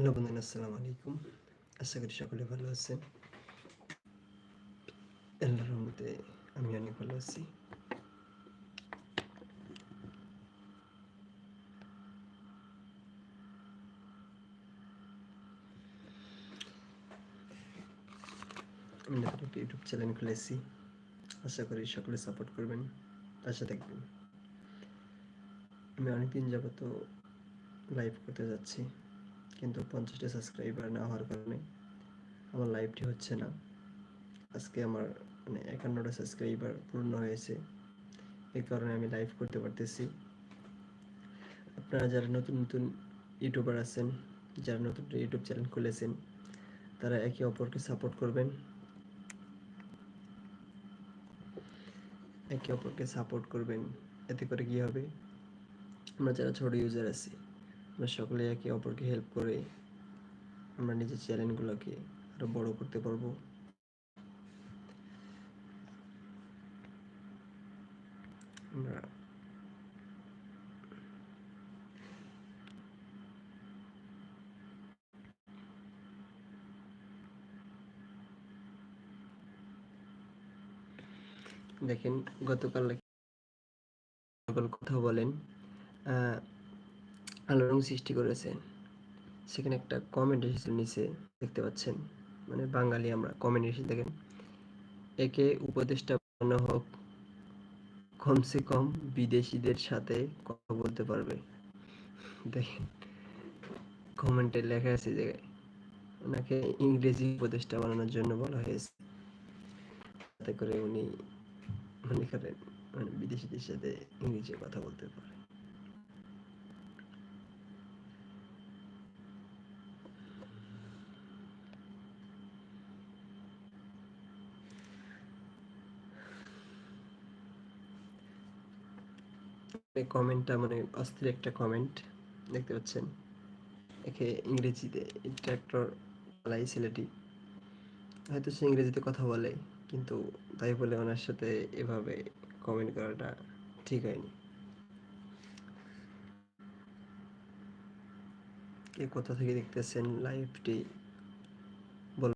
Hello বন্ধুরা, আসসালামু আলাইকুম। আশা করি সকলে ভালো আছেন। আল্লাহর রহমতে আমি অনেক ভালো আছি। আমি নতুন একটা ইউটিউব চ্যানেল খুলেছি। আশা করি সকলে সাপোর্ট করবেন, পাশে থাকবেন। আমি অনেকদিন যাবত লাইভ করতে যাচ্ছি, কিন্তু 50টা সাবস্ক্রাইবার না হওয়ার কারণে আমার লাইভটি হচ্ছে না। আজকে আমার 51টা সাবস্ক্রাইবার পূর্ণ হয়েছে, এই কারণে আমি লাইভ করতে পারতেছি। আপনারা যারা নতুন নতুন ইউটিউবার আছেন, যারা নতুন ইউটিউব চ্যানেল খুলেছেন, তারা একে অপরকে সাপোর্ট করবেন। একে অপরকে সাপোর্ট করবেন। এতে করে কি হবে, আমরা যারা ছোট ইউজার আছি, আমরা সকলে একে অপরকে হেল্প করে আমরা নিজের চ্যানেলগুলোকে আরো বড় করতে পারবো। আমরা দেখেন, গতকাল কথা বলেন আলোড়ন সৃষ্টি করেছেন, সেখানে একটা কমেন্ট এসেছে নিচে, দেখতে পাচ্ছেন। বাঙালি আমরা, কমেন্ট এসে দেখেন, একে উপদেষ্টা বানানো হোক, কমসে কম বিদেশিদের সাথে কথা বলতে পারবে। দেখেন, কমেন্টে লেখা আছে যে ওনাকে ইংরেজি উপদেষ্টা বানানোর জন্য বলা হয়েছে, যাতে করে উনি মনে করেন বিদেশিদের সাথে ইংরেজি কথা বলতে পারে। এই কমেন্টটা অস্থির একটা কমেন্ট, দেখতে পাচ্ছেন। একে ইংরেজিতে ট্র্যাক্টর চালাই ছেলেটি, হয়তো সে ইংরেজিতে কথা বলে, কিন্তু তাই বলে ওনার সাথে এভাবে কমেন্ট করাটা ঠিক হয়নি। কে কোথা থেকে দেখতেছেন লাইভটি